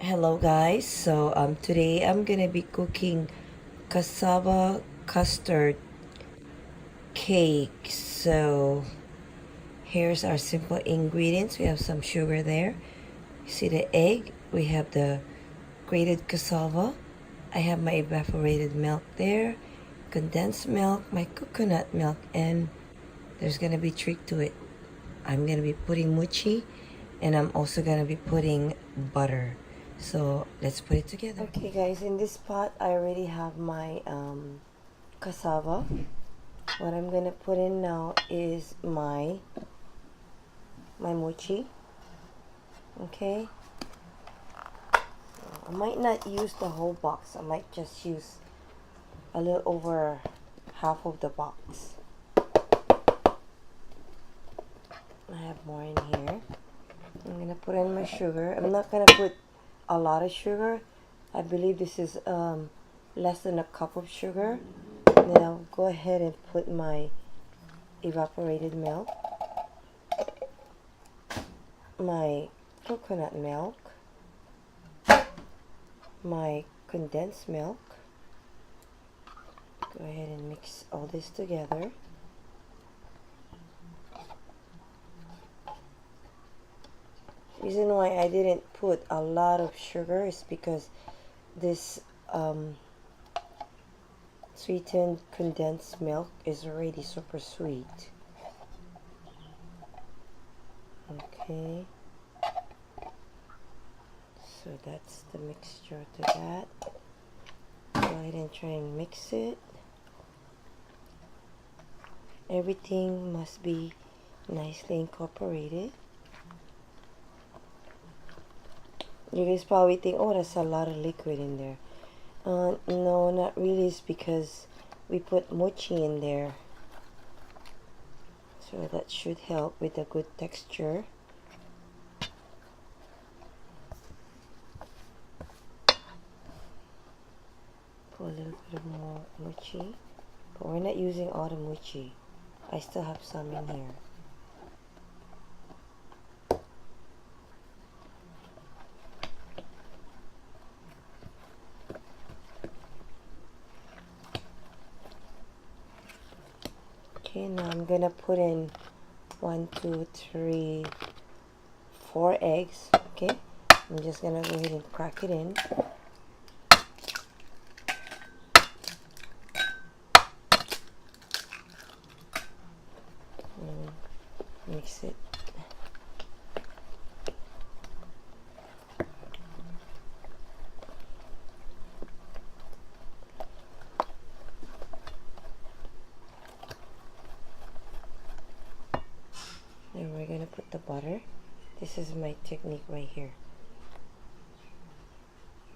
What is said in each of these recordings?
Hello guys, so today I'm gonna be cooking cassava custard cake. So here's our simple ingredients. We have some sugar there. You see the egg, we have the grated cassava, I have my evaporated milk there, condensed milk, my coconut milk, and there's gonna be a trick to it. I'm gonna be putting mochi, and I'm also gonna be putting butter. So let's put it together. Okay guys, in this pot I already have my cassava. What I'm gonna put in now is my mochi. Okay, I might not use the whole box. I might just use a little over half of the box. I have more in here. I'm gonna put in my sugar. I'm not gonna put a lot of sugar. I believe this is less than a cup of sugar. And then I'll go ahead and put my evaporated milk, my coconut milk, my condensed milk. Go ahead and mix all this together. Reason why I didn't put a lot of sugar is because this sweetened condensed milk is already super sweet. Okay, so that's the mixture to that. Go ahead and try and mix it. Everything must be nicely incorporated. You guys probably think, oh, that's a lot of liquid in there. No, not really. It's because we put mochi in there, so that should help with a good texture. Put a little bit of more mochi, but we're not using all the mochi. I still have some in here. Okay, now I'm gonna put in 1, 2, 3, 4 eggs. Okay, I'm just gonna go ahead and crack it in. And mix it. Then we're gonna put the butter. This is my technique right here.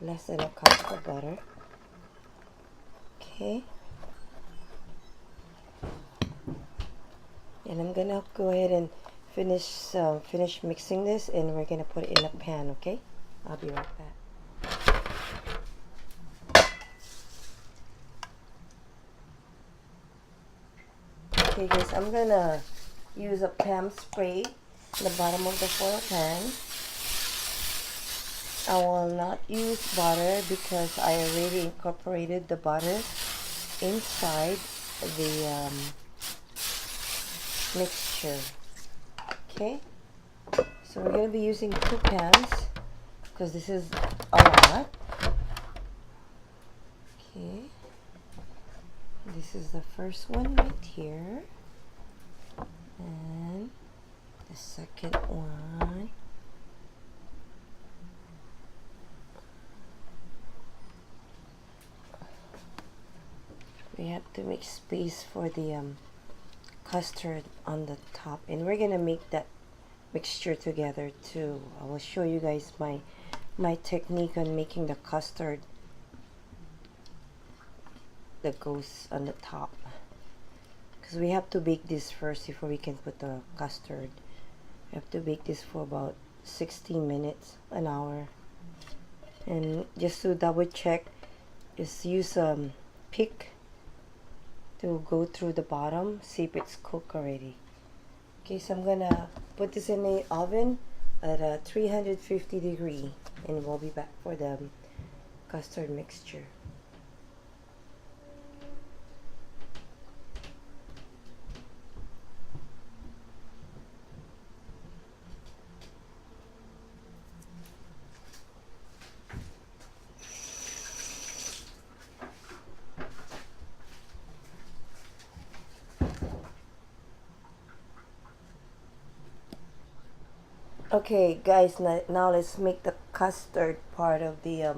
Less than a cup of butter. Okay. And I'm gonna go ahead and finish mixing this, and we're gonna put it in a pan. Okay, I'll be right back. Okay guys, I'm gonna use a Pam spray in the bottom of the foil pan. I will not use butter because I already incorporated the butter inside the mixture. Okay, so we're going to be using 2 pans because this is a lot. Okay, this is the first one right here, and the second one. We have to make space for the custard on the top, and we're gonna make that mixture together too. I will show you guys my technique on making the custard that goes on the top, because we have to bake this first before we can put the custard. We have to bake this for about 60 minutes, an hour. And just to double check, just use pick to go through the bottom, see if it's cooked already. Okay, so I'm gonna put this in the oven at 350 degree. and we'll be back for the custard mixture. Okay guys, now let's make the custard part of the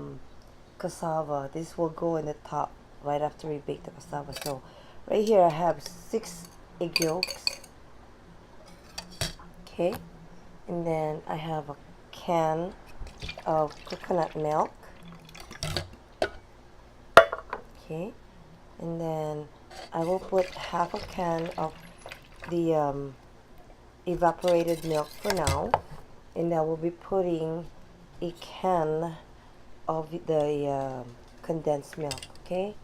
cassava. This will go in the top right after we bake the cassava. So right here I have 6 egg yolks. Okay, and then I have a can of coconut milk. Okay, and then I will put half a can of the evaporated milk for now, and I will be putting a can of the condensed milk. Okay,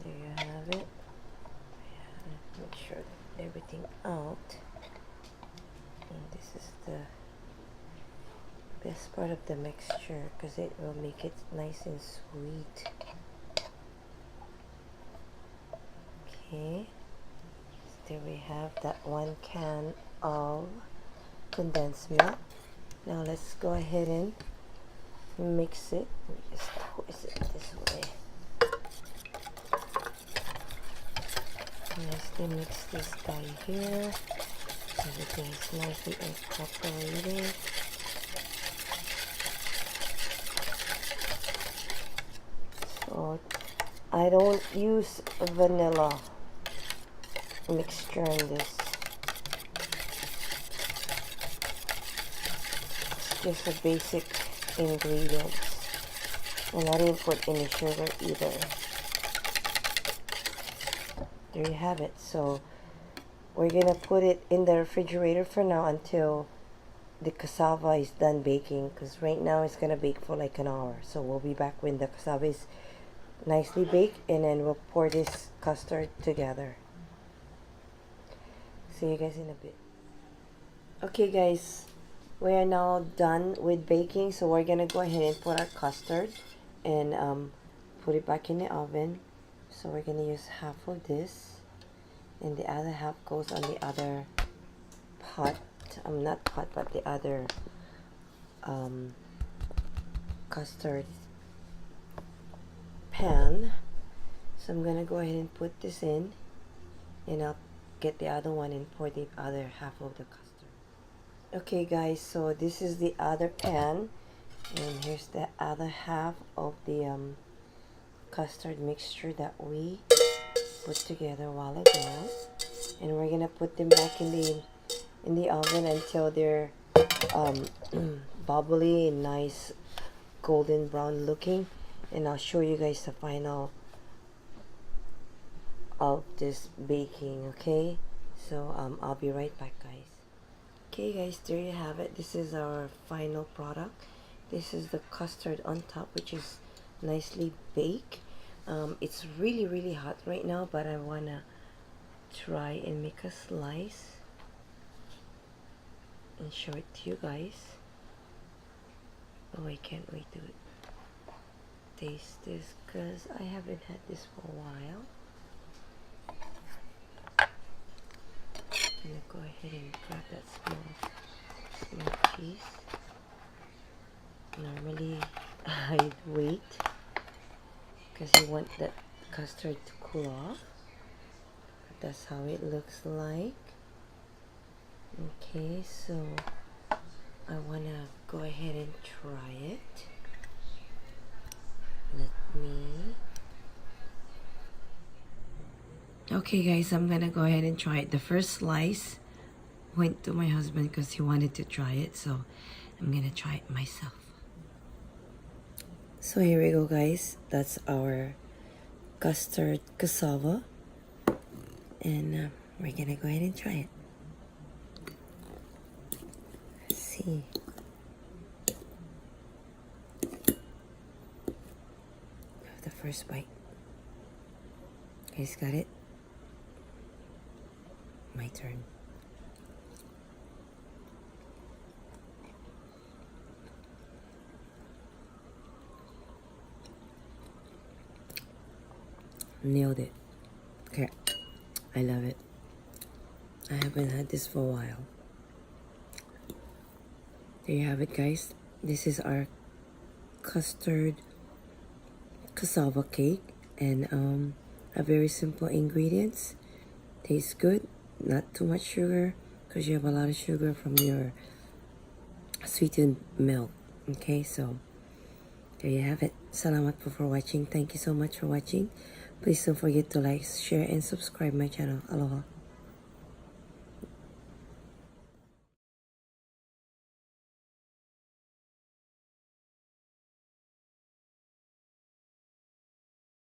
there you have it. Make sure that everything out. And this is the best part of the mixture because it will make it nice and sweet. Okay, so there we have that 1 can of condensed milk. Now let's go ahead and mix it. Let me just twist it this way. Nicely mix this guy here. Everything is nicely incorporated. So I don't use vanilla mixture in this. It's just a basic ingredients, and I didn't put any sugar either. There you have it. So we're gonna put it in the refrigerator for now until the cassava is done baking, because right now it's gonna bake for like an hour. So we'll be back when the cassava is nicely baked, and then we'll pour this custard together. See you guys in a bit. Okay guys, we are now done with baking, so we're gonna go ahead and put our custard and put it back in the oven. So we're gonna use half of this, and the other half goes on the other pot. Not pot, but the other custard pan. So I'm gonna go ahead and put this in, and I'll get the other one and pour the other half of the custard. Okay guys, so this is the other pan, and here's the other half of the custard mixture that we put together a while ago, and we're gonna put them back in the oven until they're bubbly and nice golden brown looking, and I'll show you guys the final of this baking. Okay, so I'll be right back guys. Okay guys, there you have it. This is our final product. This is the custard on top, which is nicely baked. It's really hot right now, but I wanna try and make a slice and show it to you guys. Oh, I can't wait to taste this because I haven't had this for a while. I'm gonna go ahead and grab that small piece. Normally I'd wait because you want that custard to cool off. But that's how it looks like. Okay, so I wanna go ahead and try it. Let me. Okay guys, I'm gonna go ahead and try it. The first slice went to my husband because he wanted to try it, so I'm gonna try it myself. So here we go guys, that's our custard cassava, and we're gonna go ahead and try it. Let's see. first bite. Guys, got it? My turn. Nailed it. Okay, I love it. I haven't had this for a while. There you have it, guys. This is our custard cassava cake, and a very simple ingredients. Tastes good, not too much sugar because you have a lot of sugar from your sweetened milk. Okay, so there you have it. Salamat po for watching. Thank you so much for watching. Please don't forget to like, share, and subscribe my channel. Aloha.